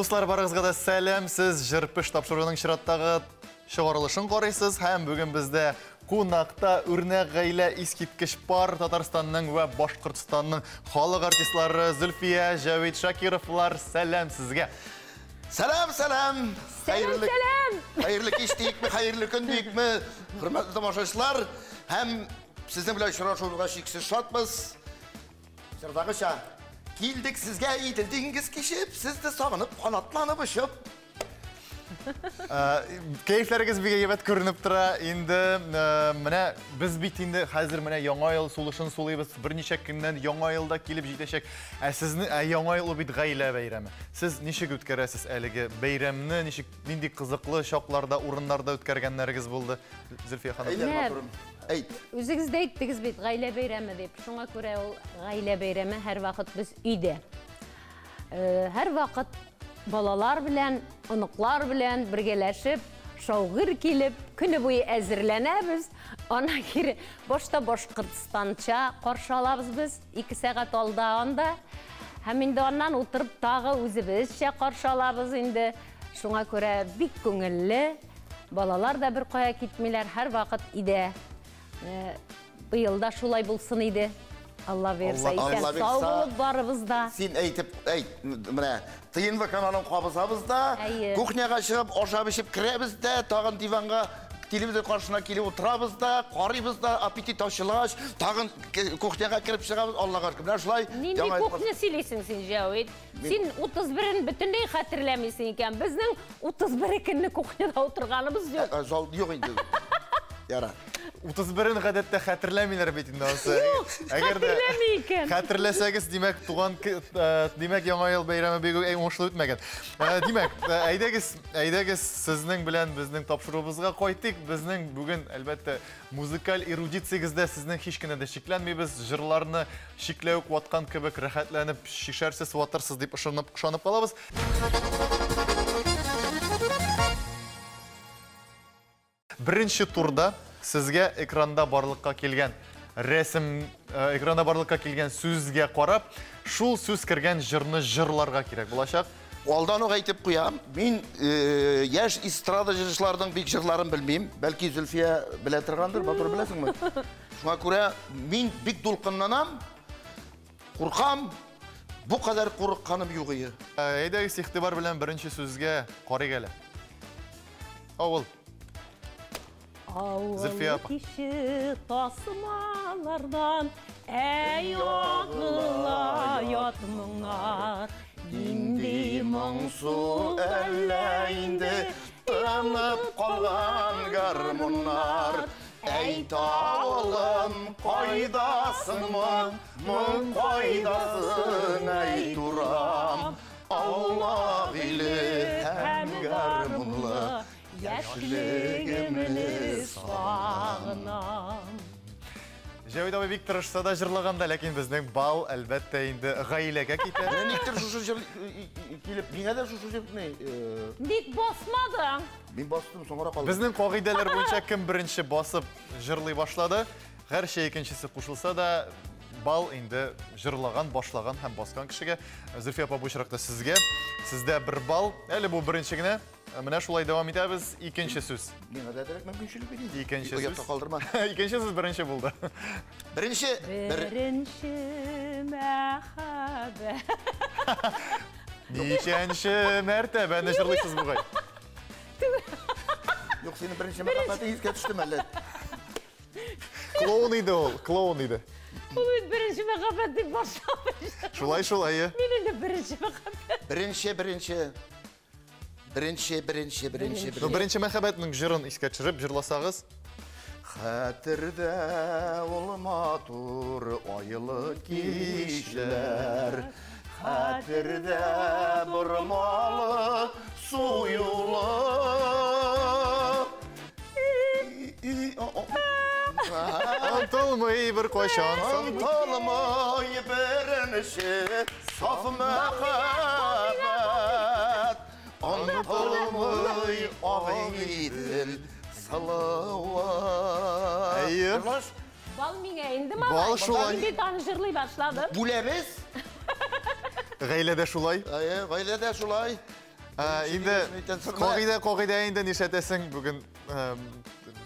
Достар, барыңызға да сәлем. Сіз Жырпыш тапшыруының шыраттағы шығарылышын қарайсыз. Һәм бүгін бізде қонақта үрнәк ғаилә искиткіш пар Татарстанның вә Башқұртстанның халық артистлары Зүлфия, Жәвид Шакировлар. Сәлем сізге. Сәлем, сәлем. Сәлем. Хайырлы кеш дейікме, хайырлы күн дейікме, құрметті тамашашылар. Һәм сіздің білән шырашуға шексіз шатмыз. Сырдағыша, келдік сізге иділдіңіз кешіп, сізді сағынып, қанатланып ұшып. Keyifleriniz bir gebet görünüp tura. Indi biz bit indi hazır яңа ел сулышын сулайбыз. Бірнеше күннен яңа елда келіп жетешек. Сізні яңа ел бит гаилә бәйрәме. Сіз ничек үткәрәсез әлеге бәйрәмне, ничек нинди кызыклы шакларда, урыннарда үткәргәннәрегез булды? Зөлфия ханым. Үзегез дә әйттегез бит гаилә бәйрәме дип. Шуңа күрә ул гаилә бәйрәме һәр вакыт біз өйдә. Һәр вакыт балалар белән, оныклар белән бергәләшеп, шаугыр килеп, көне буе әзерләнәбез. Ана кире башта Башкортстанча каршы алабыз без 2 сәгать алда анда. Һәм инде аннан утырып тагы үзебезчә каршы алабыз инде. Шуңа күрә бик күңелле. Балалар да бер кая китмиләр, һәр вакыт иде. Быелда шулай булсын иде. Allah versə, sən sağ olub barımızda. Sen әйтіп, міне, тыйынвы каналын қабызабызда, кухняға шығып, ошап ішіп кіребізді, тағын диванға, телевизор қаршына келіп отырабызда, қарибызда, аппетит ашылаш, тағын кухняға кіріп шығабыз, Аллаға шүкір. Шылай. Нендей кухня сөйлейсің сен, Жәуид? Сен 31-ін бүтіндей қатырләмейсің екен. Біздің 31 күнні кухняда отырғанымыз жоқ. Жоқ енді. Яра. 31-ін ғадетті хәтірләмейлер бетінде осы. Хәтірләмейкен. Хәтірләсәгіз, демәк, демәк, яңа ел бәйрәме бегі әй оңшылы өтмәген. Демәк, әйдәгіз сізнің білән біздің тапшыруымызға қойтық. Біздің бүгін, әлбәтті, музыкаль эрудицияңызда сізнің хишкіне де шикләнмейбіз. Жырларны шикләуік ватқан кебек рәхәтләніп, шишәрсіз ватырсыз деп ұшанып қалабыз. Бірінші турда сізге экранда барлыққа келген рәсім, экранда барлыққа келген сөзге қарап, шул сөз кірген жырны жырларға керек болашақ. Алдан оқ айтып қоям, мен яш эстрада жыршылардың бек жырларын білмеймін. Бәлки Зүлфия біле тұрғандыр, батыр білесің ме? Шуңа көре, мен бек долқыннанам, қорқам, бұл қадар қорыққаным юғыйы. Әйдәгіз иқтибар білен бірінші сөзге қарай келі. Ауыл. Ауыл киші тасымалардан әй ағыла ятмыңар. Инди мұңсу әлі инді тынып қалған гармонар. Әй тауылым қайдасың мұң қайдасын әй тұрам. Аулақ илі әм гармонлы яшілігімді сағынам. Жәуид абай бик тырышса да жырлағанда, ләкин біздің бал әлбәтті енді ғаиләге кетер. Нектір шушы жыр келіп, меңе де шушы жыр не? Ник басмадың? Мен бастым, соңыра қалдым. Біздің қағиделер бойынша кім бірінші басып жырлай башлады, ғарше екіншісі қушылса да, бал енді жырлаған, башлаған һәм басқан кішіге. Зүлфия апа бұл шырақта сізге. Сізде бір бал, әлі бұл біріншігіне. Міне шулай давам етеміз. Икенші сөз. Мен әдәдірек мүмкіншілік берейін. Икенші сөз. Қалдырма. Икенші сөз бірінші болды. Бірінші мәхәббәт. Нешенші мәртәбәні жырлайсыз бұғай. Жоқ, сені бірінші мәхәббәті езге түштім әлі. Клоун еді ол, клоун еді. Бұл бірінші мәхәббәт деп башлапыш. Шулай. Мен енді бірінші мәхәббәт. Бірінші мәхәббәтнің жырын іске түсіріп, жырласағыз. Хәтердә ул матур айлы кишләр, хәтердә бормалы суюлы. Антылмай бір қошан. Антылмай бірінші саф мәхәббәт. Антылмай ағиділ салауат. Әйі. Бал меңе енді ма? Бал шулай. Бал таны жырлай башладым. Бүлеміз. Ғайләдә шулай. Ғайләдә шулай. Инде кагыйда инде нишәтәсең бүген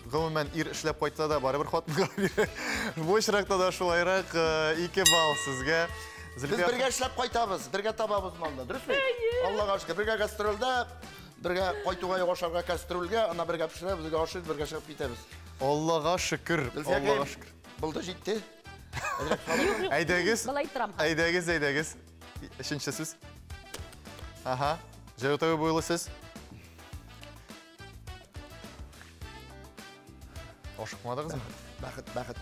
гомумән ир эшләп кайтса да барыбер хатынга бирә. Бу очракта да шулайрак 2 балл сезгә. Biz birga эшләп кайтабыз, birga табабыз малны. Дөресме? Аллага шөкер, birga гастрольдә, birga кайтуга ашарга кастрольгә, ана birga пешерәбез, birga ашыйбыз, birga чыгып китәбез. Аллага шөкер, Аллага шөкер. Булды җитте. Әйдәгез. Былай торам. Әйдәгез. Өченче сүз. Аха. Җаватабы буйлы сез. Ашыкмадыгызмы? Бәхет. Бәхет.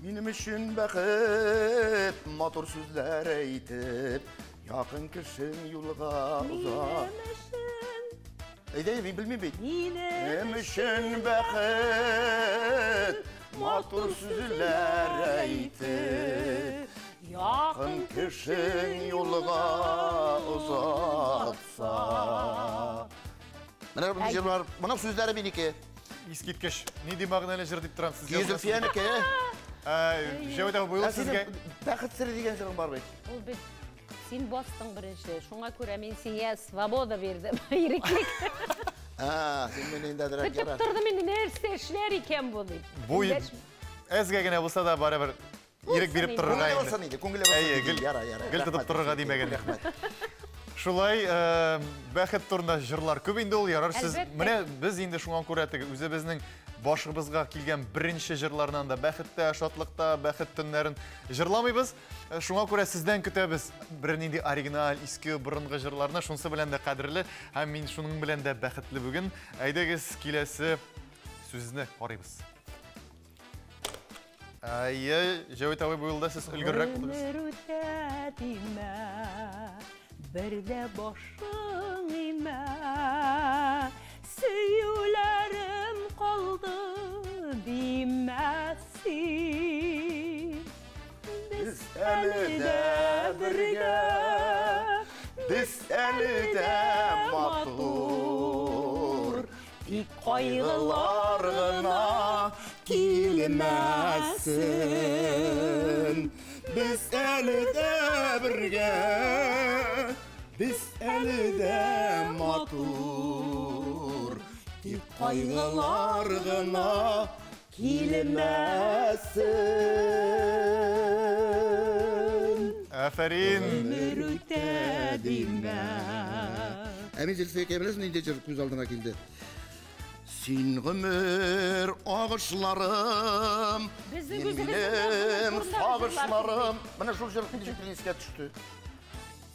Минем өчен бәхет, матур сүзләр әйтеп, якын кешең юлга уза. Әйдә, мин белмим бит. Минем өчен бәхет, матур сүзләр әйтеп, якын кешең юлга узатса. Менә бу җырлар, моның сүзләре минеке. Искиткеч, нинди мәгънәле җыр дип торам сезгә? Зөлфиянеке. Җаватабы буйлы сезгә. Бәхет сире дигән җырың бар бит. Ул бит син бастың беренче. Шуңа күрә мин сиңа свобода бирдем. Иреклек. Син менә инде дәрәк Көтеп ярар. тордым инде нәрсә эшләр икән бу дип. Бу әзгә генә булса да барыбер ирек биреп торырга Күңеле булсын инде, күңеле булсын. Яра. Гел тотып торырга димәгән. Шулай бәхет турында җырлар күп инде ул ярар. Сез менә без инде шуңа күрә үзебезнең башыбызга килгән беренче җырлардан да бәхеттә, шатлыкта, бәхет төннәрен җырламыйбыз. Шуңа күрә сездән көтәбез бер нинди оригинал, иске борынгы җырларны. Шунысы белән дә кадерле һәм мин шуның белән дә бәхетле бүген. Әйдәгез киләсе сүзне карыйбыз. Җаватабы буйлда сез өлгеррәк булдыгыз. Бердә башың имә, сөюләрем калды димәсин. Biz әледә бергә, biz әледә матур, Тик кайгылар гына килмәсен. Biz әледә бергә, biz әледә матур, тик кайгылар гына килмәсен. Афәрин. Үрүтә димә. Әмин Зөлфия кемелесін инде жыр күз алдына келді. Син гомер агышларым, минем сагышларым. Менә шул җыр ничек искә төште.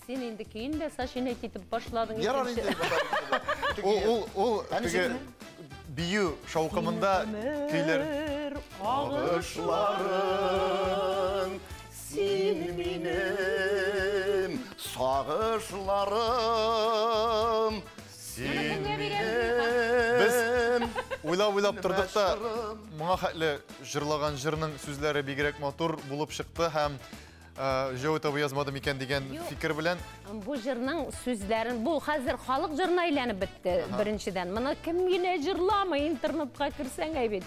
Син инде кейін дә сашинет итеп башладың. Ярар инде. Ул бию шаукымында көйләр. Агышларым, син минем сагышларым. Син Без уйлап тордык та, моңа хәтле җырлаган җырның сүзләре бигрәк матур булып чыкты һәм Җаватабы язмадым икән дигән фикер белән. Бу җырның сүзләрен, бу хәзер халык җырына әйләнеп бетте беренчедән. Моны кем генә җырламый, интернетка кирсәң әйбит.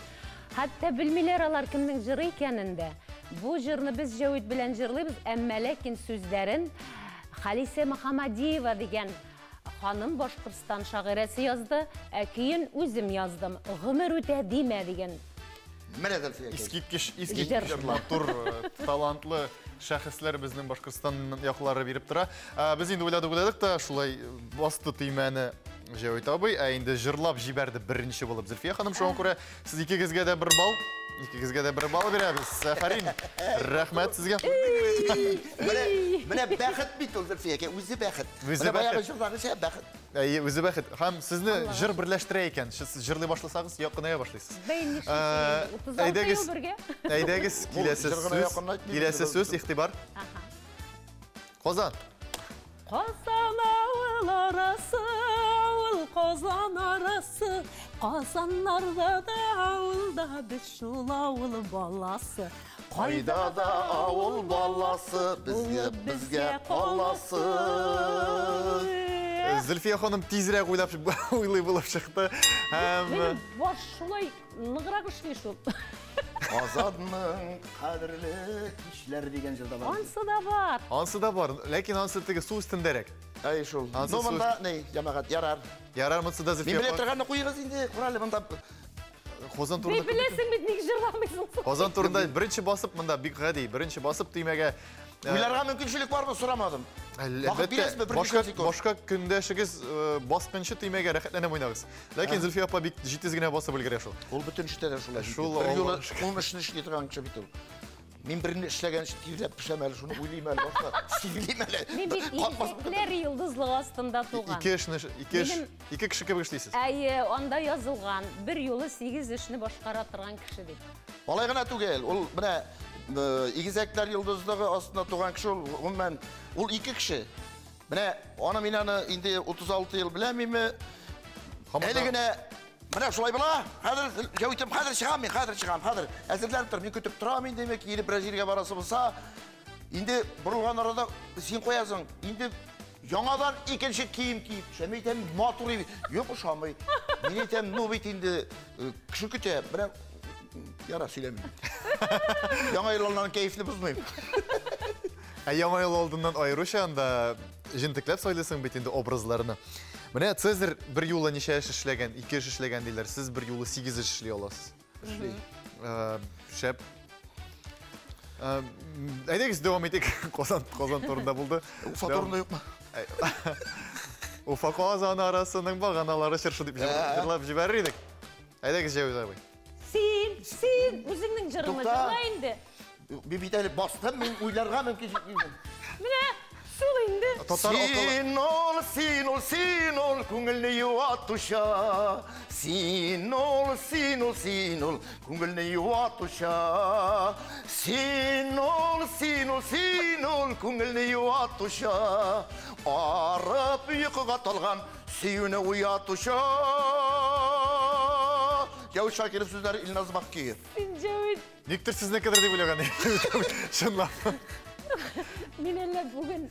Хәтта белмиләр алар кемнең җыры икәнен дә. Бу җырны без Җавит белән җырлыйбыз, әмма ләкин сүзләрен Халисә Мөхәммәдиева дигән ханым Башкортстан шагыйрәсе язды, кейін үзем яздым. Гомер үтә димә дигән. Менә Зөлфия. Искиткеч матур, талантлы шәхесләр безнең Башкортстан яклары биреп тора. Без инде уйладык та шулай басты төймәне Җаватабы, инде җырлап җибәрде беренче булып Зөлфия ханым. Шуңа күрә сез икегезгә дә 1 балл. İkigizge de 1 bal berəbiz. Афәрин. Рәхмәт сезгә. Менә бәхет бит ул Зөлфия, үзе бәхет. Үзе бәхет. Бәхет. Үзе бәхет. Һәм сезне җыр берләштерә икән. Сез җырлый башласагыз, якыная башлыйсыз. Әйдәгез киләсе сүз игътибар. Казан. Казан авыл арасы, авыл Казан арасы, Казаннарда да авылда без шул авыл баласы. Кайда да авыл баласы, безгә каласы. Зөлфия ханым тизрәк уйлый булып чыкты. Һәм Баш шулай ныграк эшли шул. Azadның қадірлі кішілер деген жылда бар. Ансы да бар. Ансы да бар, ләкин ансы теге су үстіндерек. Әй шул. Ансы Ну, су- мында, не, ямағат, ярар. Ярар мынсы да Мен Зульфия біле апа. тұрғанны қойыңыз енді, құралы мында. Қозан Бей турында білесің бет неге жырламайсың? Қозан турында бірінші басып мында бик ғади, бірінші басып түймеге Ойларға мүмкіншілік бар ма, сұрамадым. Вақыт бересіз бе, бір башка секунд? башка көндәшегез басқанчы түймеге рәхәтләнеп уйнагыз. Ләкин Зульфия апа бик җитез генә басып өлгерә шул. Ол бүтін іштеді шулай. Шул Бір жолы Алла оның ішін ішіне тұрған кіші бит ол. Мен бірін ішлеген ішін тирлеп пішем әлі, шуны ойлайым әлі, башқа сивлейім әлі. Мен бит егізектілер йылдызлығы астында туған. Ике кеше кебек эшлисез. Әйе, анда язылған, бір юлы 8 ішіні башқара тұрған кіші деп. Олай ғана түгел, ол міне егізектілер йылдыздығы астында туған кіші ол екі кіші. Міне, оны мен аны енді 36 ел білемеймі, әлігіне міне шулай бола, қазір жауитім, қазір шығам, қазір әзірләніп тұр, мен күтіп тұрам енді демек, елі бір жерге барасы болса, енді бұрылған арада сен қоясың, енді жаңадан екінші киім киіп, мен айтам матур ебет, жоқ ұшамай, мен айтам, ну бейт енді кіші күте, бірақ яра сөйлемеймін. Жаңа елалынан кәйіфні бұзмайым. Яңа ел алдыннан айрыша анда жентекләп сөйлесең бит инде образларны. Менә Цезарь бер юлы ничә эш эшләгән, 2 эш эшләгән диләр. Сез бер юлы 8 эш эшли аласыз. Шәп. Әйдәгез дәвам итик. Казан турында булды. Уфа турында юкмы? Уфа Казан арасының баганалары чыршы дип җырлап җибәрер идек. Әйдәгез Җәүз абый. Син, үзіңнің жырыңы жырла инде. Бит әлі бастым, мен ойларға мүмкіншілік деймін. Міне, сул инде. Син ол, көңіліне юат ұша. Син ол, көңіліне юат ұша. Син ол, көңіліне юат ұша. Арып ұйқыға талған сүйіні ұят ұша. Яуыз Шакиров сөздері Илназ Бақкиев. Син Жәуит. Никтер сіз не кадір деп ойлаған. Шынлап. Мен әлі бүгін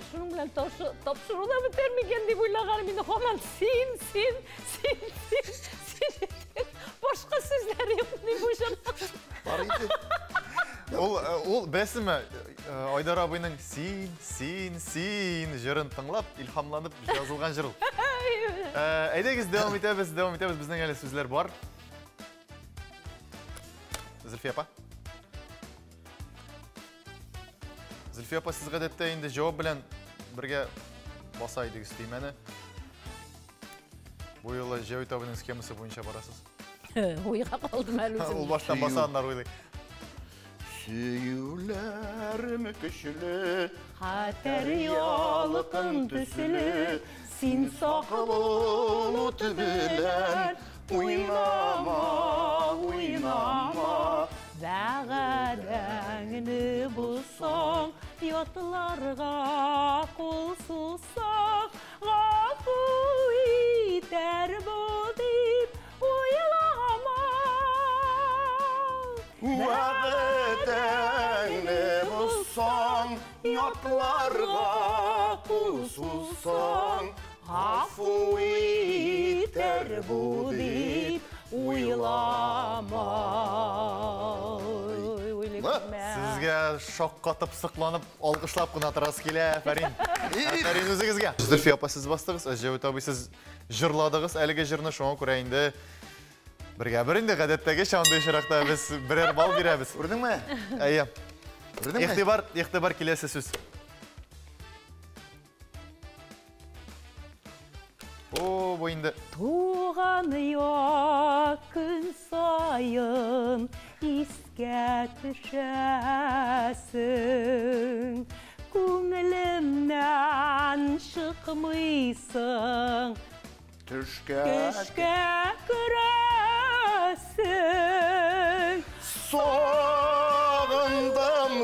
шының білән тапшыруына бітер мекен деп ойлаған. Мен қоман син. Башқа сөздері yok деп ойлаған. Бар еді. Ол бәсіме Айдар абайның син жырын тыңлап, илхамланып жазылған жыр. Әйдәгіз дәвам етеміз, біздің әлі сөздер бар. Зульфия апа. Зульфия апа, сіз ғадетте енді жауап білән бірге баса едігіз деймені. Бұл елі Жәуит абының схемасы бойынша барасыз. Ойға қалдым әлі өзім. Ол баштан басанlar ойлай. Süyülerim küçülü, Қатар ялықын түсілі, син сақып bulut bilen, uynama. Vəğədəngini bulsaq, yatlarga qol susaq, Ғафу итер бұл deyip oylama. Vəğədəngini bulsan, yatlarga qul sussan, Ғафу итер бұл deyip oylama. Сізге шоқ қатып, сықланып, алғышлап қына тұрасы келе, Фәрин. Фәрин өзіңізге. Зульфия апа, сіз бастыңыз, Жәуит абай, сіз жырладыңыз, әліге жырны шоңа көрейінді. Бірінде ғадеттегі шауынды шырақта біз бірер бал береміз. Үрдің ме? Әйе. Үрдің ме? Иқтибар келесі сөз. О, бойынды. Туған ұя күн сайын іске түшәсің, көңілімнен шықмайсың, Түшке күрәсің. Sağındım,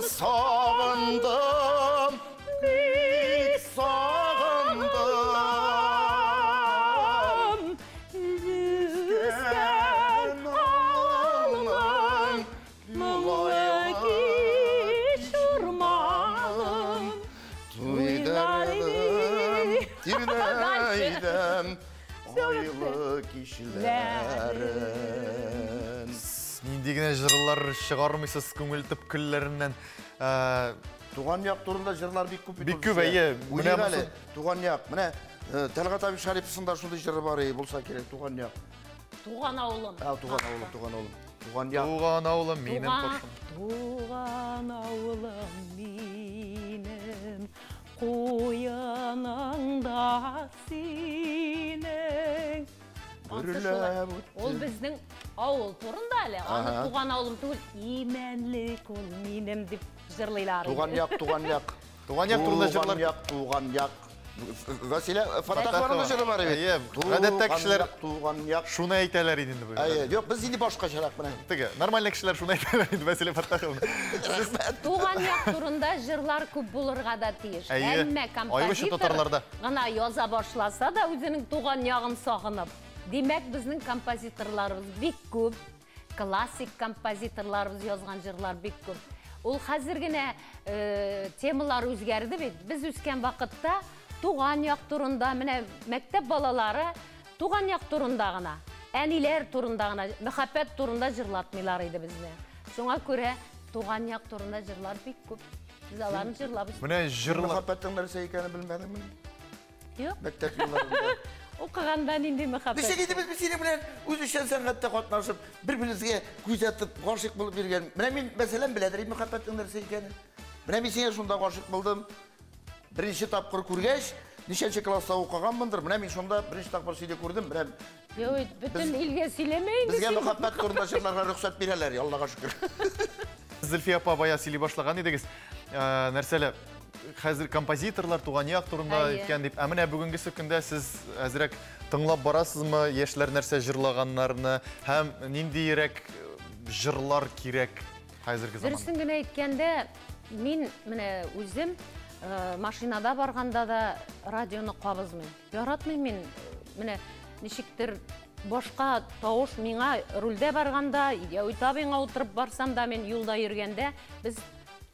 bik sağındım. Üzgən alın, mıllı giş urmanım, Tirneydim, aylı kişilerin. Нинди генә җырлар чыгармыйсыз күңел төпкелләреннән. Туган як турында җырлар бик күп. Бик күп, әйе. Менә Менә туган як. Менә Тәлгат Абиш Шариповсында шундый җыры бар булса кирәк, туган як. Туган авылым. Туган авылым, туган авылым. Туган як. Туган авылым минем кошым. Туган авылым минем, куяныңда синең. Ол безнең авыл турында әле. Аны туган авылым түгел, имәнлек ул минем дип җырлыйлар. Туган як, туган як. Туган як турында җырлар. Туган як. Василия Фаттаховның җыры бар бит. Гадәттә кешеләр туган як. шуны әйтәләр иде инде бүген. Юк, без инде башка җырак менә. Теге, нормаль кешеләр шуны әйтәләр иде Василия Фаттаховна. Туган як турында җырлар күп булырга да тиеш. Әмма композитор гына яза башласа да үзенең туган ягын сагынып. Димәк, безнең композиторларыбыз бик күп, классик композиторларыбыз язган җырлар бик күп. Ул хәзер генә темалар үзгәрде бит. Без үскән вакытта туган як турында, менә мәктәп балалары туган як турында гына, әниләр турында гына, мәхәббәт турында җырлатмыйлар иде безне. Шуңа күрә туган як турында җырлар бик күп. Без аларны җырлабыз. Менә җырлар Мәхәббәтнең нәрсә икәнен белмәдеңме? Юк. Мәктәп елларында. Укыгандан инде мәхәббәт. Без синең белән үзешчән сәнгатьтә катнашып, бер-беребезгә күзәтеп, гашык булып йөргән. Менә мин мәсәлән беләдер мәхәббәтнең нәрсә икәнен. Менә мин сиңа шунда гашык булдым. Беренче тапкыр күргәч, ничәнче класста укыганмындыр. Менә мин шунда беренче тапкыр сине күрдем. Менә Юк, бөтен илгә сөйләмәйин. Безгә мәхәббәт турында җырларга рөхсәт бирәләр, Аллага шөкер. Зөлфия апа бая сөйли башлаган идегез. Нәрсәле хәзер композиторлар туган як турында әйткән дип. Ә менә бүгенге көндә сез әзрәк тыңлап барасызмы яшьләр нәрсә җырлаганнарны һәм ниндирәк җырлар кирәк хәзерге заманда? Дөресен генә әйткәндә, мин менә үзем машинада барганда да радионы кабызмыйм. Яратмыйм мин. Менә ничектер башка тавыш миңа рульдә барганда, я уйтабыңа утырып барсам да, мен юлда йөргәндә, без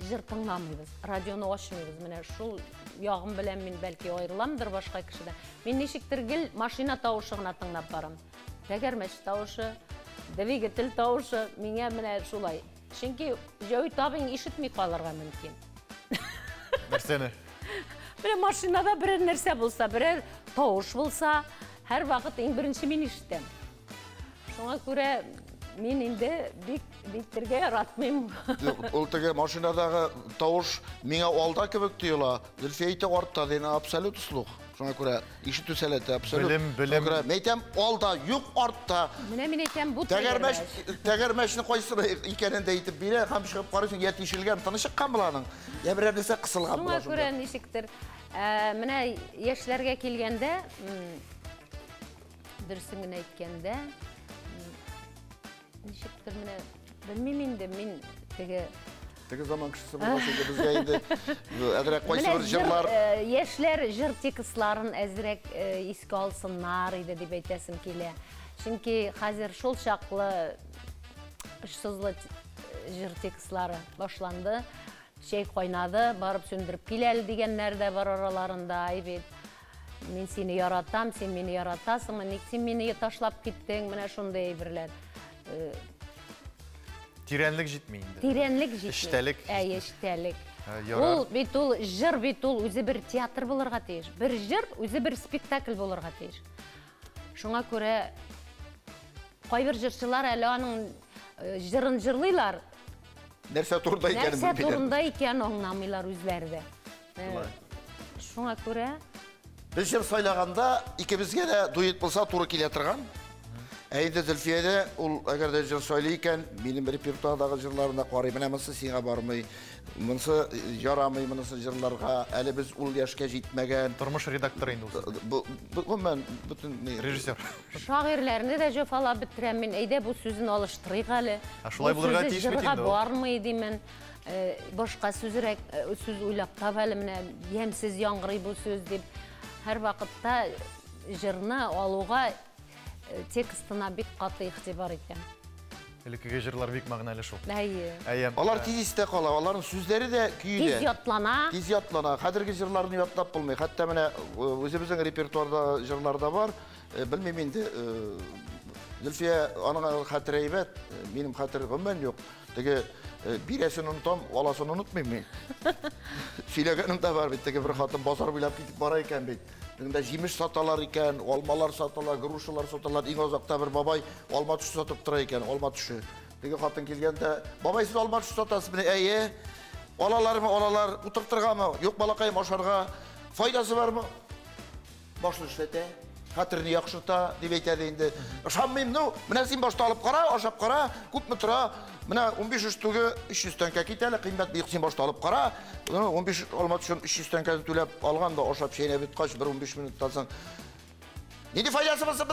җыр тыңламыйбыз, радионы ачмыйбыз. Менә шул ягым белән мин бәлки аерыламдыр башка кешедән. Мин ничектер гел машина тавышы гына тыңлап барам. Тәгәрмәч тавышы, двигатель тавышы миңа менә шулай. Чөнки җәй табың ишетми калырга мөмкин. Нәрсәне? Менә машинада бер нәрсә булса, бер тавыш булса, һәр вакыт иң беренче мин ишетәм. Шуңа күрә мин инде бик диктергә яратмыйм. Ул теге машинадагы тавыш миңа алда кебек тоела. Зөлфия әйтә артта дигән абсолют услуг. Шуңа күрә ишетү сәләте абсолют. Белем. Мәйтәм алда, юк артта. Менә мин әйтәм бу Тәгәрмәчне кайсыны икәнен дә әйтеп бирә, һәм чыгып карыйсың, я тишелгән, тыныш чыккан буланың. Я берәр нәрсә кысылган була. Шуңа күрә ничектер менә яшьләргә килгәндә, дөресен генә әйткәндә, ничектер менә белмим инде мин теге заман кешесе булса безгә инде әзрәк кайсы бер җырлар яшьләр җыр текстларын әзрәк искә алсыннар иде дип әйтәсем килә. Чөнки хәзер шул чаклы ышсызлы җыр текстлары башланды. Чәй кайнады, барып сүндереп киләл дигәннәр дә бар араларында, бит. Мин сине яратам, син мине яратасыңмы, ник син мине ташлап киттең, менә шундый әйберләр. Тирәнлек җитми инде. Тирәнлек җитми. Эчтәлек. Эчтәлек. Ул бит ул җыр бит ул үзе бер театр булырга тиеш. Бер җыр үзе бер спектакль булырга тиеш. Шуңа күрә кайбер җырчылар әле аның җырын җырлыйлар. Нәрсә турында икәнен Нәрсә турында икәнен аңламыйлар үзләре дә. Шуңа күрә без җыр сайлаганда икебезгә дә дуэт булса туры килә торган. Әйдә Зөлфиядә ул әгәр дә җыр сөйли икән, минем репертуардагы җырларына карый, менә монысы сиңа бармый, монысы ярамый, монысы җырларга, әле без ул яшькә җитмәгән. Тормыш редакторы инде ул. Бу мен бөтен режиссер. Шагыйрьләрне дә җафалап бетерәм мин. Әйдә бу сүзен алыштырыйк әле. Шулай булырга тиеш бит инде. Бармый димен. Башка сүзрәк сүз уйлап таб әле менә ямсыз яңгырый бу сүз дип. Һәр вакытта җырны алуга текстына бик каты игътибар итәм. Элеккеге җырлар бик мәгънәле шул. Әйе. Алар тиз истә кала, аларның сүзләре дә көйле. Тиз ятлана. Тиз ятлана. Хәзерге җырларны ятлап булмый. Хәтта менә үзебезнең репертуарда җырлар да бар. Белмим инде Zülfiye onun hatırı evet, benim hatırım ben yok. Tege biresini unutam, olasını unutmayayım mı? Söylegenim de var, tege bir hatın basar bilap gidip bara iken bit. Deginde jimiş satalar iken, olmalar satalar, gruşular satalar, in uzakta bir babay olma tuşu satıp tura iken, olma tuşu. Tege hatın kelgende, babay siz olma tuşu satasın beni, eye, olalar mı, olalar, uturtturga mı, yok balakayım oşarga, faydası var mı? Başlı işlete. Hatırını yakışırta, dibeyte deyindi. Şanmayım ne? Mine sen başta alıp kara, aşap kara, kup mu tıra? Mine 15 üstüge 300 tönke kiteli, kıymet bir sen başta alıp kara. 15 olmadı şun 300 tönke tülep algan da aşap şeyine bit kaç, bir 15 minut alsan. Neydi faydası mısın?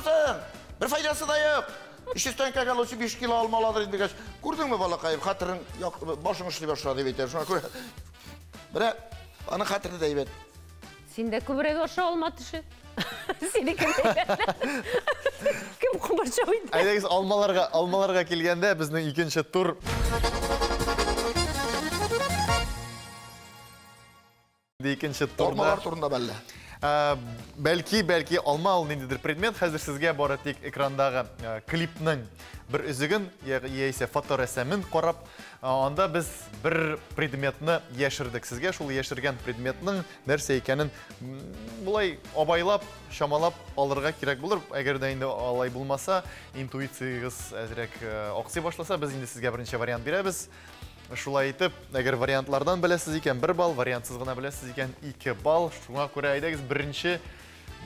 Bir faydası da yok. 300 tönke gel olsa 5 kilo almalıdır indi kaç. Gördün mü balakayım? Hatırın başın ışlı başla dibeyte. Şuna göre. Bre, anın hatırı da evet. Sende kübrek aşağı olmadı şu. Seni kim kumarça oydu? Aydegiz almalarga kelgende bizning ikinci tur. İkinci turda. Olmalar turunda belli. Belki alma alınındadır predmet. Hazır sizge boratik ekrandağı klipning bir üzügün, ise fotoresemin korap. Onda biz bir predmetni yaşırdık sizge. Şul yaşırgan predmetning nerse ekanin bulay abaylap, şamalap alırga kirek bulur. Eğer de indi alay bulmasa, intuitsiyagız azirek oqsi başlasa, biz indi sizge birinci variant beremiz. Şulay etip, eğer variantlardan bilesiz iken 1 bal, variantsız gına bilesiz iken 2 bal. Şuna göre aydegiz birinci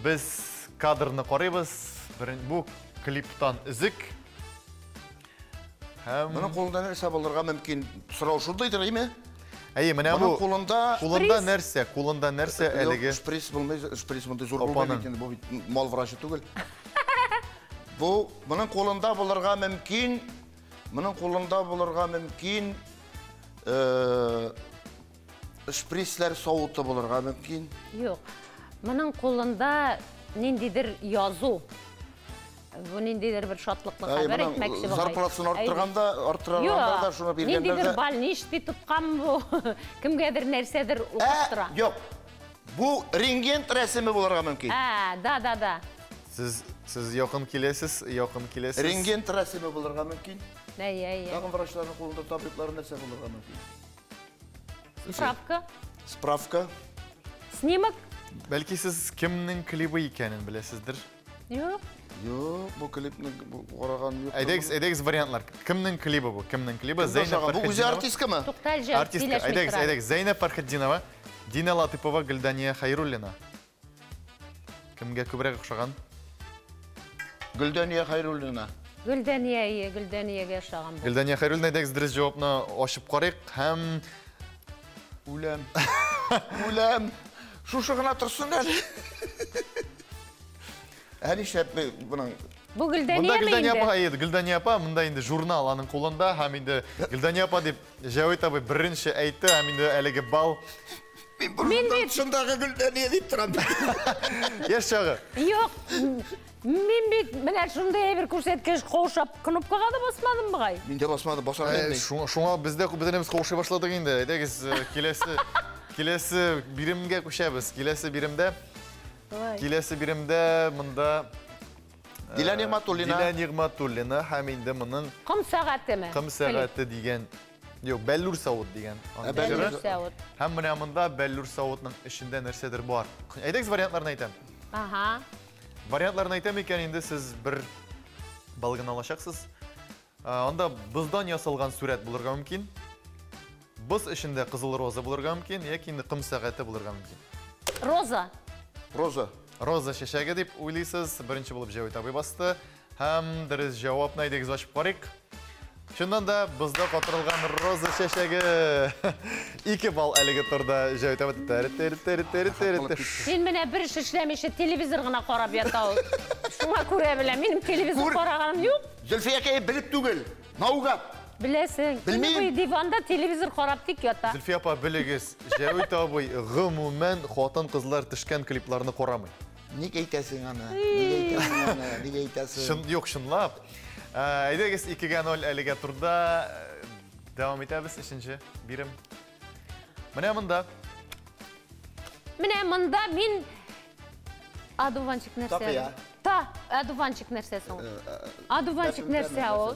biz kadrını koruyuz. Bu kliptan üzük. Bunun kolunda nerse bulurga mümkün. Sıra şuradaydır değil mi? Ey, mene bu kolunda nerse elege. Şpris bulmayız, şpris bunda zor bulmayız. Bu mal vraşı tugul. Bu bunun kolunda bulurga mümkün. Bunun kolunda bulurga mümkün. Şprisler soğutu bulurga mümkün. Yok. Bunun kolunda nindidir yazı. Bu nindidir bir şatlıklı haber etmekçi bu. Zarplatısını arttırganda da şunu bilgenlerde. Nindidir bal, nişti tutkan bu. Kimgedir nersedir uçuştura. Yok. Bu ringent resmi bulurga mümkün. Da. Siz yakın kilesiz. Ringent resmi bulurga mümkün. Ne. Takım vraçlarının kolunda tablitleri nerse bulurga mümkün. Spravka. Spravka. Snimak. Belki siz kimnin klibi ikenin bilesizdir. Yok. Yok, bu klipni oragan yok. Aydegiz variantlar. Kimnin klibi bu? Kimnin klibi? Zeynep Farhidinova. Bu güzel artistka mı? Tuktalca. Artistka. Aydegiz. Zeynep Farhidinova, Dina Latypova, Gülдания Хайруллина. Kimge kübrek oxşagan? Gülдания Хайруллина. Gülдaniye'ye yaşagan bu. Gülдания Хайруллина aydegiz diriz cevapını aşıp qarayıq. Hem Ulem. Şu şıgına tırsın el. Her iş hep bunun... Bu Gülдания Bunda mi Gülдания indi? apa hayır. Gülдания apa bunda indi jurnal anın kolunda. Hem indi Gülдания apa dip Javit abi birinci aytdı. Hem indi elege bal. Ben buradan şundağı Gülдания deyip duram. Yaşağı. Yok. Men bit şunday bir ko'rsatkich qo'shib knopkaga da basmadim mı? Ben de basmadım, basar ben de. Şuna bizdenimiz qo'shay boshladik endi. Aydegiz kelesi birimga qo'shamiz. Kelesi birimde bunda Dilan Nigmatullina hem indi bunun Qum saati. qim saati degan yok Bellur Saud degan. Bellur Saud. Hem bunda Bellur Saudning ishinde narsadir bor. Aydegiz variantlarni aytam. Aha. Variantlarni aytam ekan endi siz bir balgın alacaqsiz. Onda bizdan yasalgan surat bulurga mumkin. Biz ishinde qizil roza bulurga mumkin yoki endi qim saati bulurga mumkin. Roza. Roza shashaga deb o'ylaysiz. Birinchi bo'lib Javit abi bosdi. Ham diriz javobni aydegiz ochib qo'ydik. Shundan da bizda qotirilgan Roza shashagi 2 bal alligatorda Javit abi teri. Sen mene bir iş işlemişi televizoruna qarab yatav. Şuna ko'ra bilen benim televizor qaraganim yo'q. Zülfiye'ye bilip tugul. Naugat. Bilesin. Bu divanda televizor qarab tik yata. Zülfiye apa biligiz. Javit abi g'umuman xotin qizlar tishgan kliplarni ko'ramay. Nik eytesin ana. Nik eytesin. Yo'q, shunlab. Aydegiz 2-0 alligatorda devam etamiz 3-chi birim. Mana bunda men adovanchik narsa. Tabii ya. Ta. Aduvançık nersesi o? Aduvançık nerse o?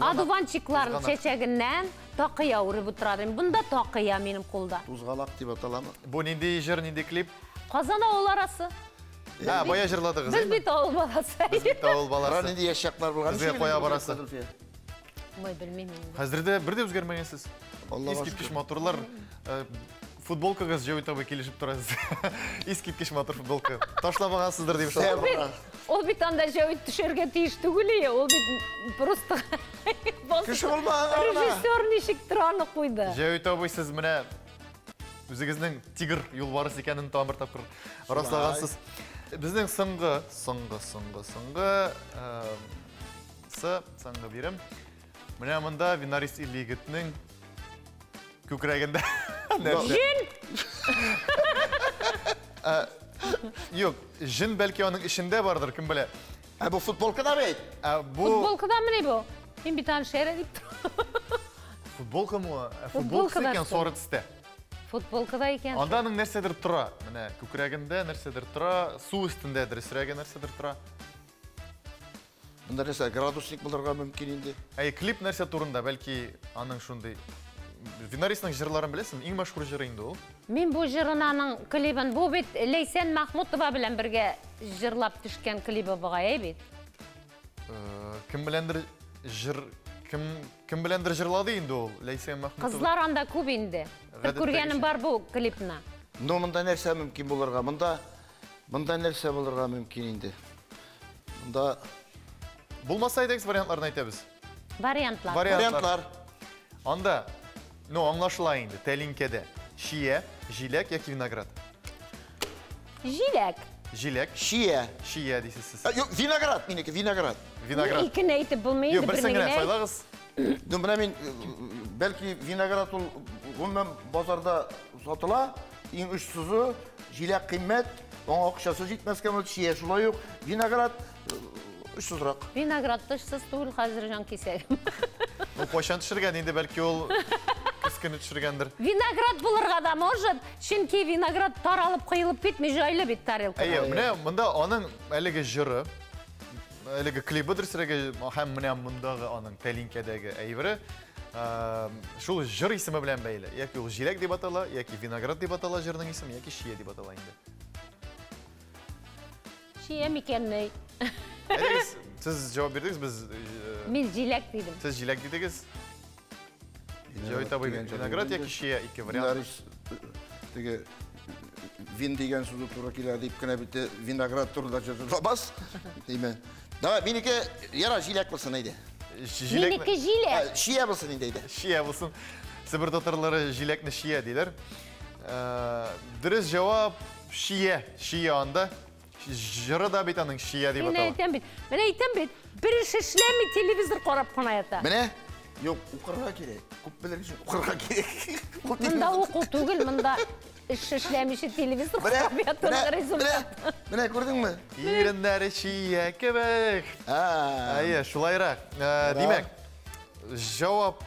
Aduvançıkların çeçeginden takıya uğru buturadım. Bunda takıya benim kulda. Tuzgalak deyip atalama. Bu nindi jır, nindi klip? Kazana oğul arası. Ha, boya jırladığız Biz bir oğul balası. Biz bitti oğul Bana balası. nindi yaşaklar bulgan. Bizge koya barası. May bilmem. Hazırda bir de özgermeyesiz. Allah İskitkiş motorlar futbolkagız жеуй табы келишip турасыз. İskitkiş motor futbolka. Taşlamağansızdır deyip Sen şol. bırak. O bir tane de şöyle düşerge tiyişti gülüyor. O bir просто... Kış olma. Rejissör nişik tıranı koydu. Жеуй табы siz mine өзігіздің тигр юлбарыс екенін тамыр тапқыр раслағансыз. Біздің сыңғы берім. Міне мұнда Винарист Иллигітінің көкірегінде Жин! Yok, jin belki onun işinde vardır, kim bile. Bu futbolka da bey. Bu Futbolkadan mı ne bu? Ben bir tane şehre deyip futbolka mı? Futbolka Futbolkası iken dersin. sonra tiste. Futbolkada iken. Ondanın nersedir tura. Mine köküreginde nersedir tura, su üstündedir, sürege nersedir tura. Bunda neyse gradusnik bulurga mümkün indi. Klip nerse turunda belki anın şunday. Vinarist'in jırlarını bilesin, en meşhur jırı indi o. Men bu jırınanın klibin, bu bit Leysen Mahmutova bilen birge jırlap düşken klibi bağaya bit. Kim bilendir jır, kim bilendir jırladı indi o, Leysen Mahmutov. Kızlar anda küp indi. Bir kurgenim var bu klipine. No, bunda nerse mümkün bulurga. Bunda nerse bulurga mümkün indi. Bunda Bulmasaydık variantlarını aytabiliriz. Variantlar. variantlar. Anda, no anlaşılayındı, telinkede. Şiye, jilek, yaki vinagrat. Jilek. Jilek, Şiye. deysiz siz. Yok vinagrat. Mineki vinagrat. Vinagrat. İki neydi bulmayın Yok, da bir sengene birine. saylağız. Dün buna min belki vinagrat ol bundan pazarda satıla. En uçsuzu jilek kıymet. Ona akşası gitmezken o şiye şulay yok. Vinagrat uçsuzrak. Vinagrat dışsız tuğul hazır can kesegim. O poşan düşürgen indi, belki ol kıskını düşürgendir. Vinagrat bulurga da может. Çünkü vinagrat taralıp kıyılıp bitme jaylı bit tarılkı. Mine, bunda onun elege jırı, elege klibidir sürege hem mine bundağı onun telinkedegi eyviri. Şul jır ismi bilen beyle. Yaki ol jilek deyip atala, yaki vinagrat deyip atala jırının ismi, yaki şiye deyip atala indi. Şiye mikenni. Siz cevap verdiniz, biz... Men jilek dedim. Siz jilek dediniz. Жеуй табы vinagrat, yaki şiye iki variant. Vinarist dege vin degen suzu tura kila deyip kine bitti vinagrat turda çözülemez. Değil mi? Daha minike yara jilek bulsun neydi? Meniki jilek. Şiye bulsun neydi? Şiye bulsun. Sibir tatarları jilekni şiye deyler. Dürüst cevap şiye. Şiye anda. Jırı da bit anın şiye deyip Men atala. aytem bit. Bir şişlemi televizor korap kanayata. Mene? Yok ukarga gerek. Kuppeler için ukarga gerek. Mında oku tugul, mında şişlemişi televizor korap yatırdı rezultat. Mene gördün mü? Yerinderi şiye kebek. Ayı, şulayrak. Demek, cevap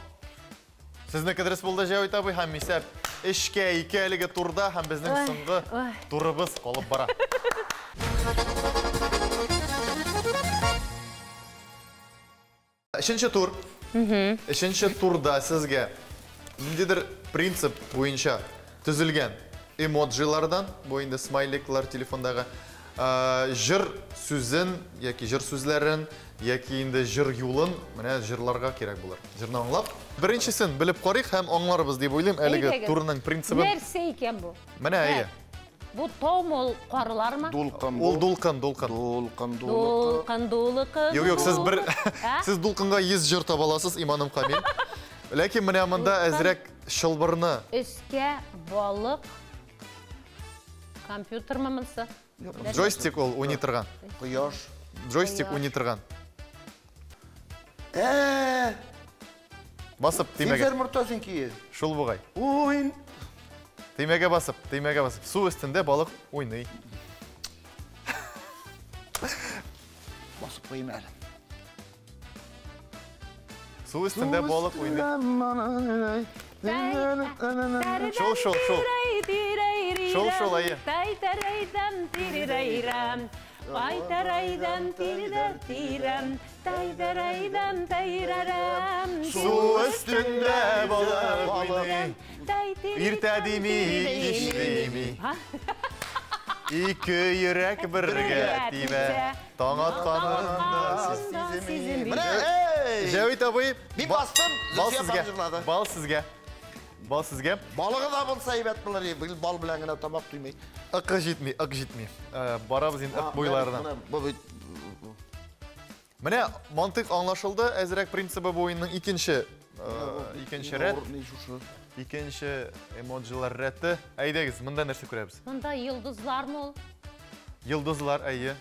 sizin kadar bulda cevap tabi hem isep işke iki turda hem bizden sınğı turubuz kalıp bara. Üçüncü tur. Üçüncü turda sizge nedir prinsip boyunca tüzülgen emojilardan, boyunda smiley'ler telefondağı jır sözün, yaki jır sözlerin, yaki indi jır yolun, mene jırlarga kerek bular. Jırını anlap. Birincisin bilip korik hem anlarız diye boylayım. Elege turunun prinsibi. Nerse iken bu? Mene ayı. Bu toğmol qarılar mı? Dulkan. Ol dulkan. Dolqan doluqı. Yok siz bir siz dulkanга 100 jır tabalasız imanım kamil. Lakin mene amanda ezrek şılbırını. Üske balık. Kompüter mımılsı? Joystick ol oynatırgan. Kıyaş. Joystick oynatırgan. Basıp Sinzer timege. murtasın ki. Şul buğay. Oyun. Timege basıp. Su üstünde balık oynay. Basıp koyayım elim. Su üstünde balık oynay. Şol ayı. Baytaraydan tirder tirem, taydaraydan tayrarem. Su üstünde balık oynuyor. İrtedi mi, içti mi? İki yürek birge dibe. Taң atqanında Sizin Mine, hey! Cevit abi, Bir bastım, bal Zülfiye sizge. Panjırladı. Bal sizge. Bal sizge. Balığı da bulsa ibet bilir, bal bilen gene tamak duymay. Akı jitmi, akı jitmi. Barabız енді ық boylarına. Mine mantık anlaşıldı. Ezrek prinsibi bu oyunun ikinci ret. İkinci emojiler reti. Aydegiz, mında nerse көребіз? Bunda yıldızlar mı ol? Yıldızlar ayı.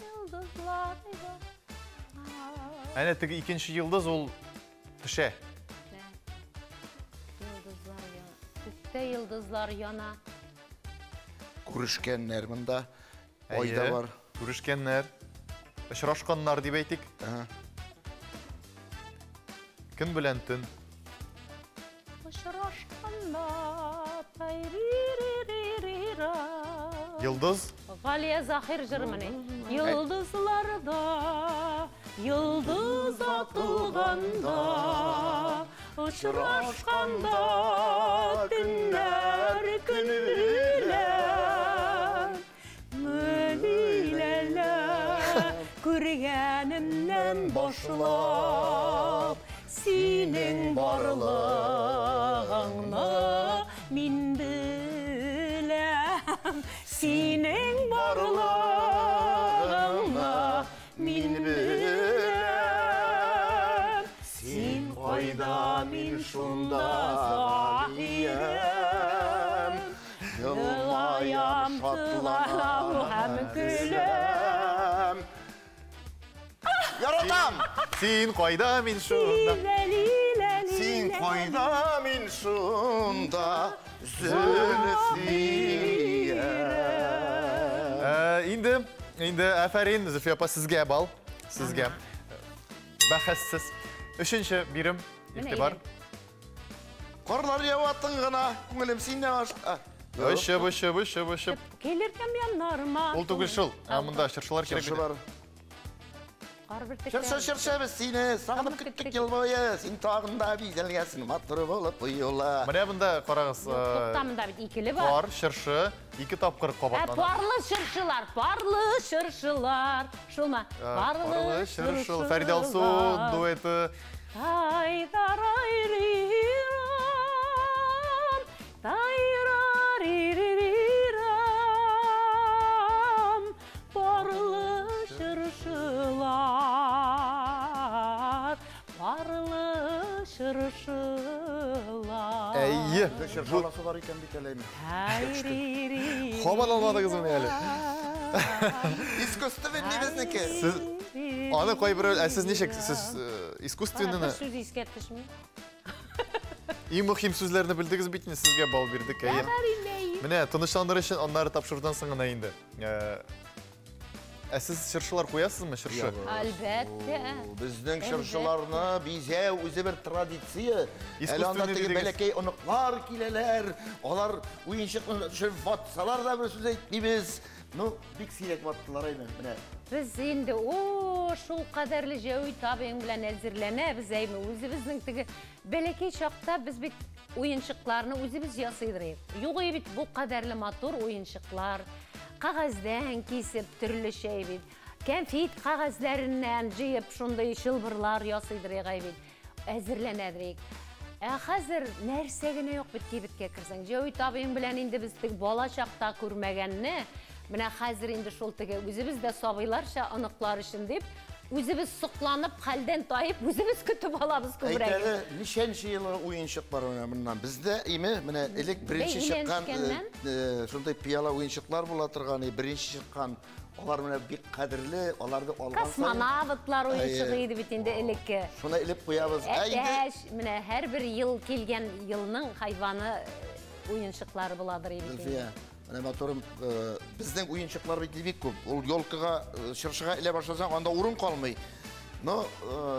Yıldızlar. Әне тігі ikinci yıldız ol tüşe. Yıldızlar yana. Üstte yıldızlar yana. Kuruşkenler mında. Oyda var. Görüşkenler. Ұшырашқанlar деп әйтик. Күн білән түн. Uçraşkanda tayriririra. Yıldız. Galiye Zahir jırmını. Yıldızlarda, yıldız atılganda, uçraşkanda günler günler, mülileler, kürgenimden başlap, senin varlığını min bilem, senin varlığını min bilem, sen koyda min şunda zahirem, yılayam şatlanam hem gülem. Yaratam! Sin koyda min şunda. Sin koyda min şunda Zülfiye. İndi əfərin Zülfiyə apa sizge bal. Sizge. Bəxəssiz. Üçüncü birim iktibar. Korlar yavatın gına, kungulum sinne var. Bışı. Gelirken yanlarıma. Ол түгіл шыл. Мұнда шыршылар керек. Şırşı Şırşı biz seni sağınıp küttük yıl boyu. Sen tağında bizelgesin, matırı bolup uyula. Міне бұнда қарағыз. Тоқтамында бит ikili var. Бар, шыршы, екі тапқыр қабаттан. Parlı şırşılar. Şulma. Парлы шыршыл. Фәриде Алсу дуэті. Тайдарайрирам, тайраририрам, parlı şırşılar. Әйі. Şırşalası var iken biteleyim. Хабан алмады қызым әлі. İsküstüvenli bizniki. Сіз, аны қой бір өл, сіз нешек, сіз искусственныны, Söz eskертіш mi? ең мұхим сөздеріні білдіңіз бейтіне сізге бал бердік. Міне, тыныштандыру үшін онлары тапшырдан сыңына енді. Сіз шыршылар қоясыз мı шыршы? Әлбәттә. Bizden şırşılarını bize özü bir tradisiya. İsküstüvenli Elandaki dediğiniz- belekey onuklar kileler. Olar uyuşuklu vatsalar da bir söz ettiğimiz. No, bir sirek vattılar aynen. Biz endi şul qadarlı Cevit abing bilan әзерләнәбез әйме. Үзебезнең теге бәләкәй чакта biz бит уенчыкларны үзебез ясыйдырыйк. Югы бит бу qadarlı матур уенчыклар. Qağazdan kesip türlü şey bit. Konfet qağazlarından jıyıp şunday şılbırlar ясыйдырыйк бит. Әзерләнәдерик. Хәзер нәрсә генә юк бит кибеткә кирсәң. Cevit abing bilan инде без теге бала чакта күрмәгәнне, менә хәзер инде шул теге үзебез дә сабыйларча аныклар өчен дип, үзебез сокланып, хәлдән таеп, үзебез көтүп алабыз күбрәк. Әйтәле, нишенче йылы уенчык бар моннан. Бездә име, менә элек беренче чыккан, шундай пияла уенчыклар була торган, беренче чыккан. Алар менә бик кадерле, аларды алган. Космонавтлар уенчыгы иде бит инде элекке. Шуны илеп куябыз. Әйдәш, менә һәр бер ел килгән елның хайваны уенчыклары буладыр иде. Менә моторым, безнең уенчыклар бит бик күп. Ул ёлкага, шыршыга илә башласаң, анда урын калмый. Но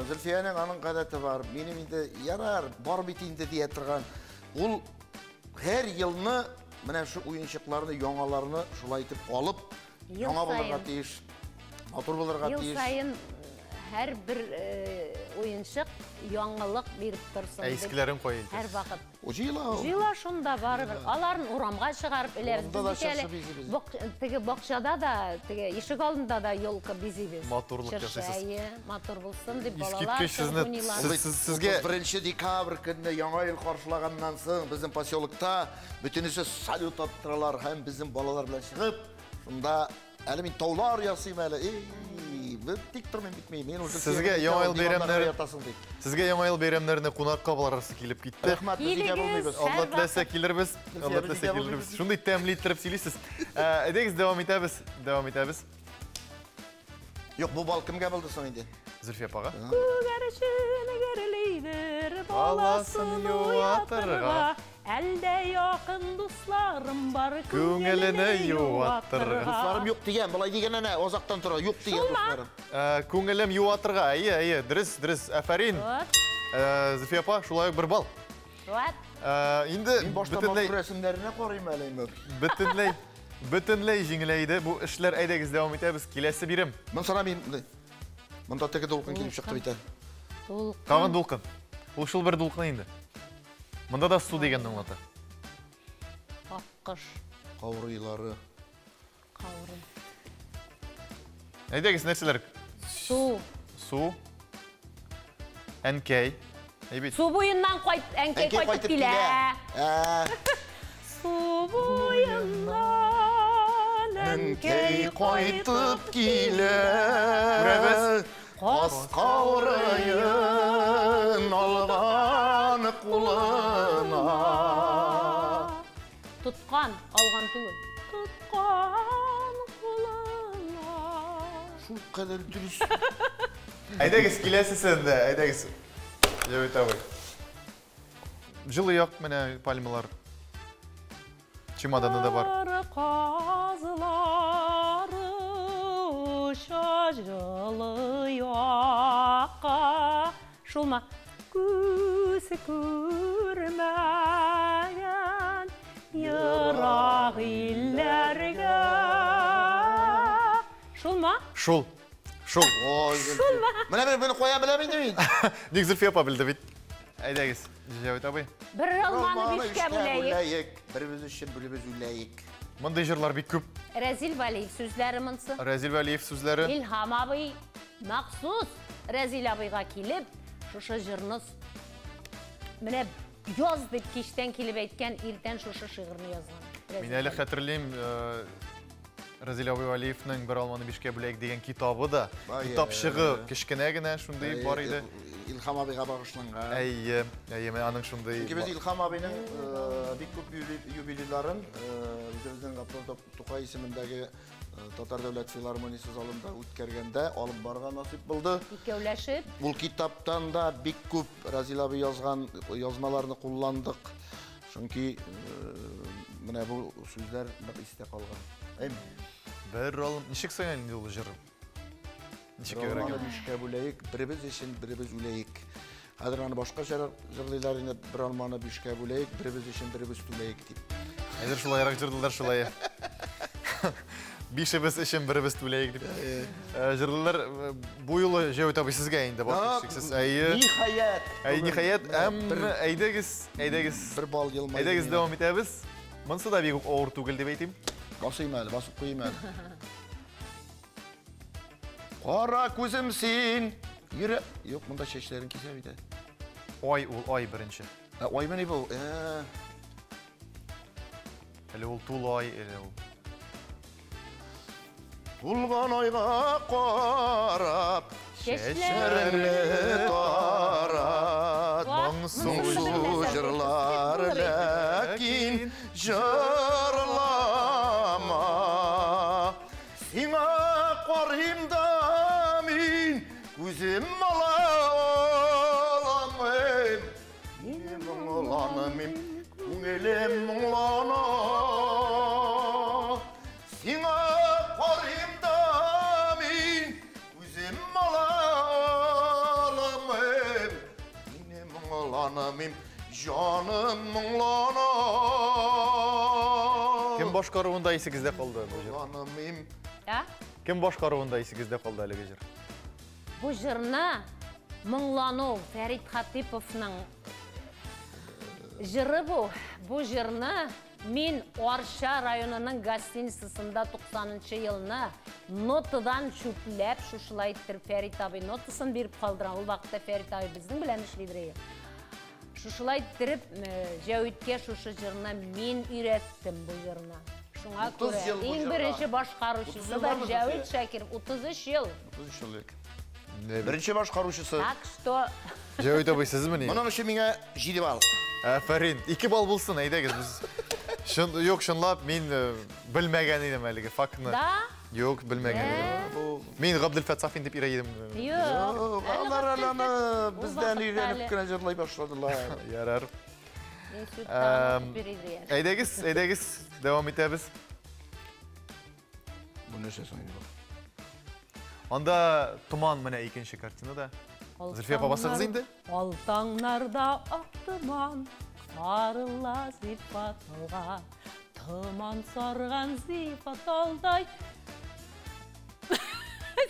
Зөлфиянең аның гадәте бар. Минем инде ярар, бар бит инде дия торган. Ул һәр елны менә шу уенчыкларны, яңаларны шулай итеп алып, Яңа булырга тиеш. Матур булырга Ел тиеш. сайын һәр бер уенчык яңалык биреп торсын. Эскиләрен кой. Һәр вакыт. O җыела. Җыела шунда барыбер. Аларын урамга чыгарып эләбез. Урамда да чыршы бизибез. Теге бакчада да, теге ишек алдында да елка бизибез. Матурлык ясыйсыз. Чыршайы, матур булсын дип балалар. Искиткеч сезне сезгә 1 декабрь көнне яңа ел каршылаганнан соң безнең поселокта бөтенесе салют аттыралар һәм безнең балалар белән чыгып, шунда әле мин таулар ясыйм әле. Тик тормыйм битмей. Мен уже Сезгә яңа ел бәйрәмнәре ятасың дип. Сезгә яңа ел бәйрәмнәренә кунакка буларсы килеп китте. Рәхмәт, безгә булмыйбыз. Allah теләсә килербез. Allah теләсә килербез. Шундый тәмле иттереп сөйлисез. Әйдәгез дәвам итәбез. Дәвам итәбез. Юк, бу бал кемгә булды соң инде? Зөлфия апага. Күгәрчен гәрлейдер Баласын юатырга. Әлдә якын дусларым бар Күңелене юаттырга. Дусларым юк дигән, булай дигән әнә озактан тора, юк дигән дусларым. Күңелем юатырга. Әйе, дөрес, афарин. Зөлфия апа, шулай бер бал. Вот. Инде Мин башта бөтенләй рәсемнәренә карыйм әле инде. бөтенләй җиңеләйде. Бу эшләр әйдәгез дәвам итәбез. Киләсе бирем. Мен сорамыйм. Монда теге дулкын килеп чыкты бит. Тагын дулкын. Ул шул бер дулкын инде. Монда да су дигәнне аңлата. Аккыш, Каврыйлары. кавры. Әйдәгез нәрсәләр? Су. Су. Әнкәй. Әйбит. Су буеннан әнкәй кайтып килә. Су буеннан Әнкәй кайтып килә. Күрәбез. Кас каврыйын алган кулына. Туткан, алган түгел. Туткан кулына. Шул кадәр дөрес. Әйдәгез киләсесендә, әйдәгез. Җавит абый. Җылы як менә пальмалар. Чемоданы да бар. Казлары уша җылы якка. Шулма күзе күрмәгән ерак илләргә. Шулма? Шул. Менә бер куя беләм инде мин. Ник Зөлфия апа белде бит. Әйдәгез, Җавит абый. Бер алманы бишкә бүләйек. Беребез өчен беребез үләйек. Мондый җырлар бик күп. Рәзил Вәлиев сүзләре монсы. Рәзил Вәлиев сүзләре. Илһам абый махсус Рәзил абыйга килеп, шушы җырны менә яз дип кичтән килеп әйткән, иртән шушы шигырьне язган. Мин әле хәтерлим, Рәзил Вәлиевнең бер алманы бишкә бүләйек дигән китабы да. Китап чыгы кечкенә генә шундый бар иде. Илһам абыйга багышланган. Әйе, мен аның шундый. Чөнки без Илһам абыйның бик күп юбилейларын үзебезнең Гапон Тукай исемендәге Татар дәүләт филармониясе залында үткәргәндә алып барга насип булды. Икәүләшеп. Бу китаптан да бик күп Рәзил абый язган язмаларны кулландык. Чөнки менә бу сүзләр бик истә калган. Бер алым, ничек соң инде ул җыр? Ничек Ягъни бишкә бүләйек, беребез өчен беребез үләйек. Хәзер аны башка җырлыйлар инде, бер алманы бишкә бүләйек, беребез өчен беребез түләйек дип. Хәзер шулайрак җырлыйлар шулай. Бишебез өчен беребез түләйек дип. Җырлыйлар бу юлы Җавит абый сезгә инде бар шиксез. Ниһаят. Ниһаят, әйдәгез Бер бал елмай. әйдәгез дәвам итәбез. Монсы да бик авыр түгел дип әйтим. Басыйм әле, басып куйым әле. Кара күзем син. Йөрә. Юк, монда чәчләрен кисә бит. Ай ул ай беренче. Ай менә бу. Әле ул тулай, әле ул. Тулган айга карап, чәчләреңне тарат. Моңсу җырлар, ләкин җырлама. Сиңа карыйм да мин, күзем аламыйм. Минем моңланымым, күңелем моңлана. Сиңа карыйм да мин, күзем аламыйм. Минем моңланымым, җаным моңлана. Кем башкаруында исегездә калды бу җыр? Моңланымым. Ya? Kim boshqaruvinda isingizda qoldi haligi jir? Bu jırni Mыңлану Ferit Xatipovning jiri bu. Bu jırni men Orsha rayonining gostinitsasida 90-yilni notadan cho'plab shushilaytirib Ferit abi notasini berib qoldiran. U vaqtda Ferit abi bizning bilan ishlaydi. Shushilaytirib Javitga shu jırni men o'rgatdim bu jırni. Shunga ko'ra eng birinchi boshqaruvchisi da Javit Shakirov 33 yil. 33 yil. Birinchi boshqaruvchisi. Так что Javit abi sizmi? Buning uchun menga 7 ball. Aferin. 2 ball bo'lsin, aydagiz biz. Yo'q, shunlab men bilmagan edim haligi faktni. da Yo'q, bilmagan edim. Men G'abdulfatsaxin deb irayedim. yo'q. Onlar alana bizden öğrenip kınacırlay başladılar. Yarar. Men shu tanib beradi. Aydagiz, davom etamiz. Bu ne ses oynuyor? Onda tuman mana ikinci kartinada. Zülfiye babasınız indi. Altanglarda aktıman, sarıla zifatılga, tuman sargan zifatılday.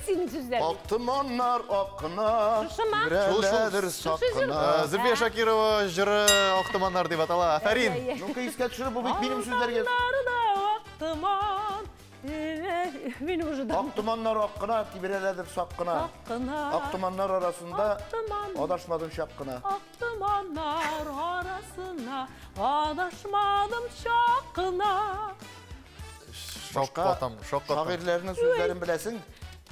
Senin sözlerin. Aktım onlar akına, Şuşu mu? birelerdir sakına. Zülfiye Şakirova jiri Oqtumanlar deb atala. Aferin. Nunca isket şunu bu benim sözler gel. Altanglarda aktıman. Benim ucudan. Aktımanlar akına, birelerdir sakına. Hakkına. Aktımanlar arasında Aktıman. adaşmadım şapkına. Aktımanlar arasına adaşmadım şakına. Şok batam. Şairlerinin sözlerini bilesin.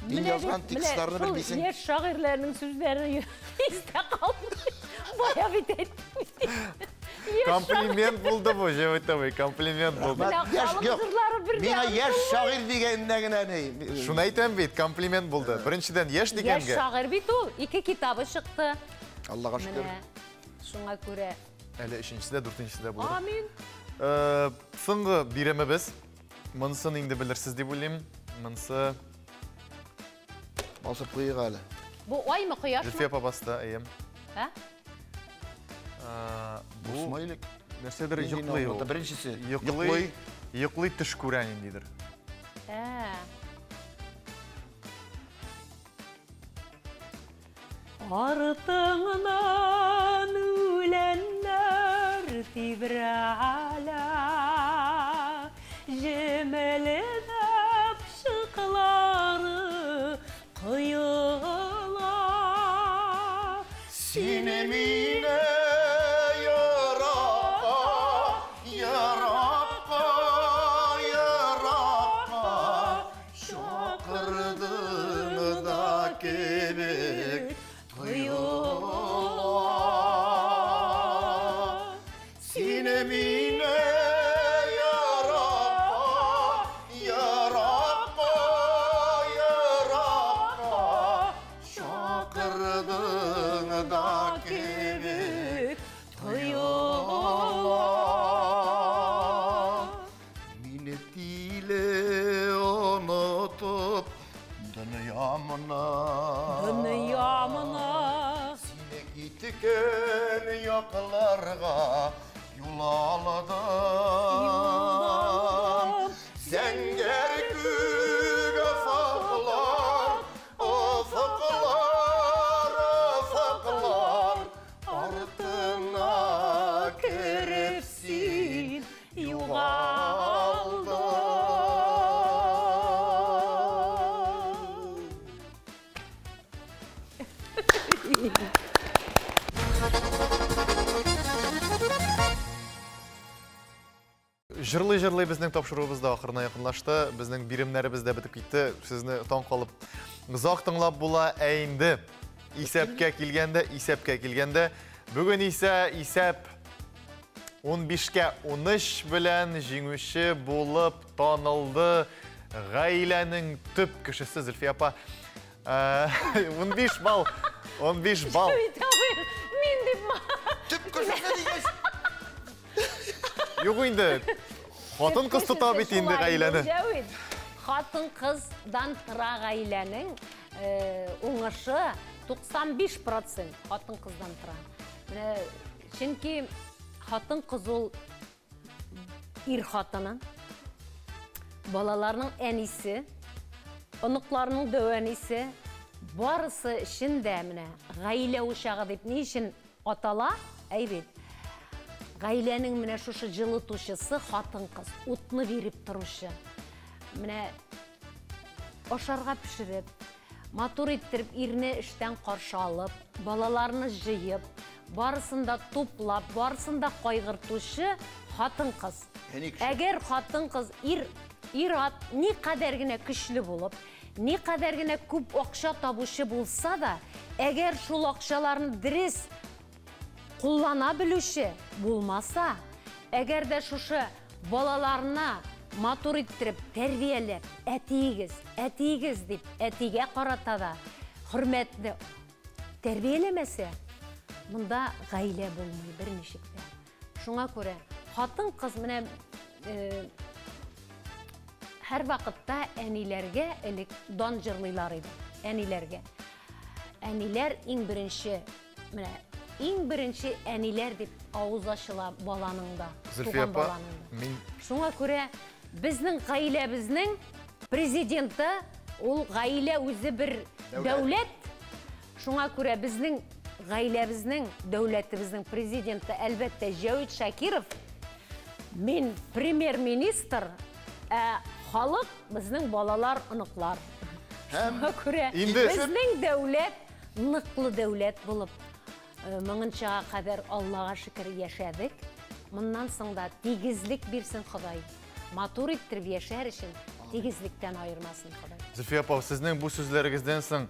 Ben yazgan tekstlerini bilmesin. Yaş şairlerinin sözlerini izde kalmış. Baya bir ettim. Kompliment buldu bu Javit abi. Kompliment buldu. Mena yaş şair degendegine ne? Şunu aytam bit, kompliment buldu. Birinchidan yaş Yaş deganga. şair bit o. 2 kitabı çıktı. Allah'a şükür. Şuna göre. Hele üçüncüsü dördüncüsü buldu. Amin. So'nggi birimi biz. Bunisini endi bilirsiz deb o'ylayman. Bunisi Basıp koyuyor hali. Bu oy mu quyosh mu? Zülfiye babasida ayam. Ha? Bu İsmail'lik. narsadir yiqli. Birincisi. Yiqli tish ko'raning deydir. Ha. Артыңнан ölenler tibrala Cemilidep şıkları kıyıla Sinemine yaraka, yaraka, yaraka Şakırdığını da gerek kıyıla Sinemine yaraka, yaraka, yaraka Şakırdığını da gerek kıyıla Minnetiyle unutup dünyamına Dünyamına Sine gitken yaklarga yol aldım Zenger gül ufaklar, ufaklar, ufaklar Ardına kerepsin yuvaldı Jırlı bizning topshiruvimiz da oxirina yaqinlashdi. Bizning birimlarimiz da bitib ketdi. Sizni tong qolib uzoq tinglab bo'la endi. Isapga kelganda, bugun esa isap 15 ga 13 bilan jinguvchi bo'lib tanildi. G'ailaning tub kishisi Zülfiye apa 15 ball. 15 ball. Men deb Tüp köşesine diyeceğiz. Yo'q endi. Xotin qiz tutab endi g'ailani. Xotin-qizdan tura g'ailaning o'ng'ishi 95% xotin-qizdan tura. Chunki xotin-qiz ul xotining bolalarning en iyisi, оныкларның дәвәнисе барысы ішінде менә гаилә ушағы дип ни өчен атала? Әйбет. Гаиләнең менә шушы җылытучысы хатын-кыз, утны биреп торучы. Менә ашарга пешереп, матур иттереп ирне эштән каршы алып, балаларны җыеп, барысында туплап, барысында кайгыртучы хатын-кыз. Әгәр хатын-кыз ир-ат ни кадәр генә көчле булып, ни кадәр генә күп акча табучы булса да, әгәр шул акчаларны дөрес куллана белүче булмаса, әгәр дә шушы балаларына матур иттереп, тәрбияләп, әтигез дип, әтигә карата да хөрмәтле тәрбияләмәсә, монда гаилә булмый бер ничектә. Шуңа күрә хатын-кыз менә һәр вакытта әниләргә элек дан җырлыйлар иде. Әниләргә. Әниләр иң беренче әниләр дип авыз ачыла баланың да, туган баланың да. Шуңа күрә безнең гаиләбезнең президенты, ул гаилә үзе бер дәүләт. Шуңа күрә безнең гаиләбезнең, дәүләтебезнең президенты әлбәттә Җәүит Шакиров. Мин премьер-министр, халык безнең балалар, оныклар. Шуңа күрә безнең дәүләт ныклы дәүләт булып, мыңынчага кадәр Аллага шөкер яшәдек. Моннан соң да тигезлек бирсен Ходай. Матур иттереп яшәр өчен тигезлектән айырмасын Ходай. Зөлфия апа, сезнең бу сүзләрегездән соң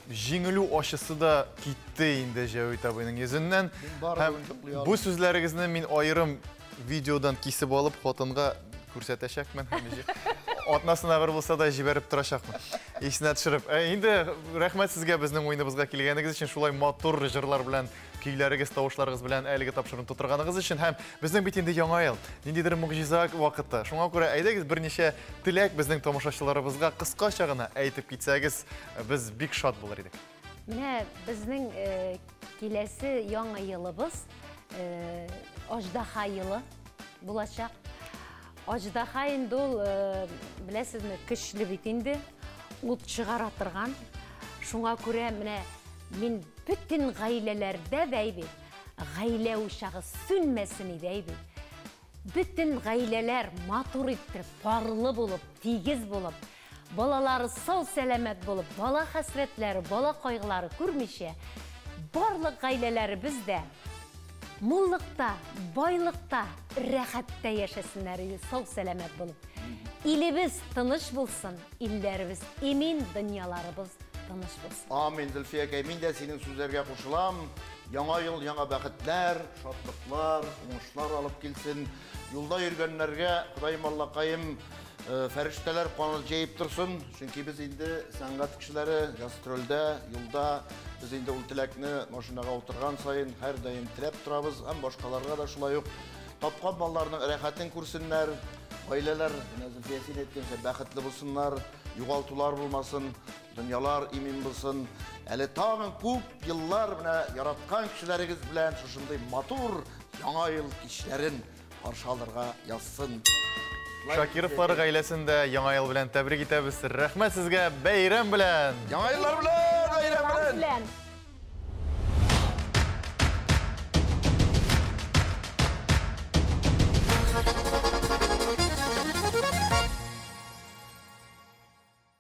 җиңелү ашысы да китте инде Җәүит абыйның йөзеннән. Бу сүзләрегезне мин аерым видеодан кисеп алып, хатынга күрсәтәчәкмен. Атнасына бер булса да җибәреп торачакмын. Исенә төшереп. Инде рәхмәт сезгә безнең уйныбызга килгәнегез өчен, шулай матур җырлар белән, көйләрегез, тавышларыгыз белән әлеге тапшыруны тутырганыгыз өчен һәм безнең бит инде яңа ел, ниндидер мөгъҗиза вакыты. Шуңа күрә әйдәгез берничә теләк безнең тамашачыларыбызга кыскача гына әйтеп китсәгез, без бик шат булыр идек. Менә безнең киләсе яңа елыбыз Аждаһа елы булачак. Аждаһа инде ул, беләсезме, көчле бит инде, ут чыгара торган. Шуңа күрә менә мин бүтән гаиләләрдә дәйбит, гаилә ушагы сүнмәсен дәйбит. Бүтән гаиләләр матур иттереп, парлы булып, тигез булып, балалары сау сәламәт булып, бала хәсрәтләре, бала кайгылары күрмичә, барлык гаиләләре бездә муллыкта, байлыкта, рәхәттә яшәсеннәр, сау сәламәт булып. Илебез тыныч булсын, илләребез имин, дөньяларыбыз тыныч булсын. Амин, Зөлфия әкәй, мин дә синең сүзләргә кушылам. Яңа ел, яңа бәхетләр, шатлыклар, уңышлар алып килсен. Юлда йөргәннәргә, Ходаем Аллакаем, фәрештәләр канат җәеп торсын. Чөнки без инде сәнгать кешеләре гастрольдә, юлда без инде ул теләкне машинага утырган саен һәр даим теләп торабыз. Һәм башкаларга да шулай ук тапкан балларның рәхәтен күрсеннәр. Гаиләләр, Зөлфия син әйткәнчә, бәхетле булсыннар, югалтулар булмасын, дөньялар имин булсын. Әле тагын күп еллар менә яраткан кешеләрегез белән шушындай матур яңа ел кичләрен каршы алырга язсын. Шакировлар гаиләсендә яңа ел белән тәбрик итәбез. Рәхмәт сезгә, бәйрәм белән. Яңа еллар белән, бәйрәм белән.